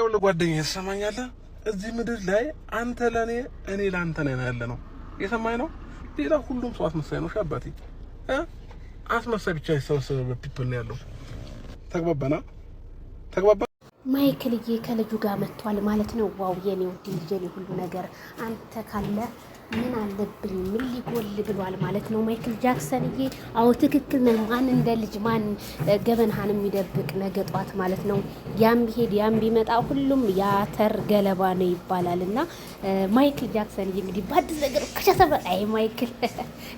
ይኸውልህ ጓደኛዬ ትሰማኛለህ? እዚህ ምድር ላይ አንተ ለኔ እኔ ላንተ ነን ያለ ነው። የሰማኝ ነው። ሌላ ሁሉም ሰው አስመሳይ ነው። ሻባቴ አስመሳይ ብቻ የተሰበሰበ ፒፕል ነው ያለው። ተግባባና ተግባባ። ማይክልዬ ከልጁ ጋር መጥቷል ማለት ነው። ዋው የኔ ውድ ልጅ ሁሉ ነገር አንተ ካለ ምን አለብኝ ምን ሊጎል ብሏል ማለት ነው ማይክል ጃክሰንዬ። አዎ ትክክል ነው። ማን እንደ ልጅ ማን ገበናህን የሚደብቅ ነገ ጧት ማለት ነው። ያም ቢሄድ ያም ቢመጣ ሁሉም ያተር ገለባ ነው ይባላልና ማይክል ጃክሰንዬ እንግዲህ በአዲስ ነገር ከሸሰበ አይ ማይክል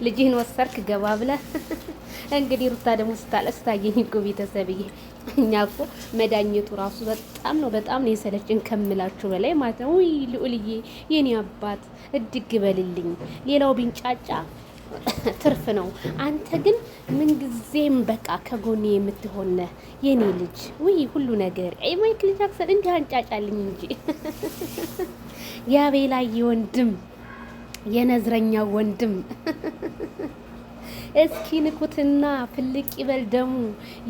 ልጅህን ወሰርክ ገባ ብለህ እንግዲህ ሩታ ደግሞ ስታለቅስ ታየኝ እኮ ቤተሰብዬ። እኛ እኮ መዳኘቱ ራሱ በጣም ነው የሰለችን ከምላችሁ በላይ ማለት ነው። ውይ ልዑልዬ የኔ አባት እድግ በልልኝ። ሌላው ቢንጫጫ ትርፍ ነው። አንተ ግን ምንጊዜም በቃ ከጎኔ የምትሆነ የኔ ልጅ ውይ ሁሉ ነገር አይ ማይክል ጃክሰን እንዲህ አንጫጫልኝ እንጂ ያቤላዬ ወንድም የነዝረኛ ወንድም እስኪ ንኩትና ፍልቅ ይበል ደሙ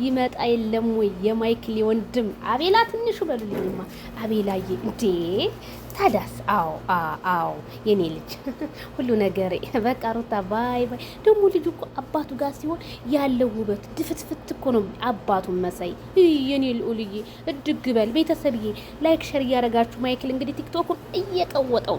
ይመጣ የለም ወይ የማይክል ወንድም አቤላ ትንሹ በሉልኝማ አቤላዬ እንዴ ታዳስ አዎ የኔ ልጅ ሁሉ ነገር በቃ ሩታ ባይ ደግሞ ልጅ እኮ አባቱ ጋር ሲሆን ያለው ውበት ድፍትፍት እኮ ነው አባቱን መሳይ የኔ ልዑልዬ እድግ በል ቤተሰብዬ ላይክ ሸር እያደረጋችሁ ማይክል እንግዲህ ቲክቶኩን እየቀወጠው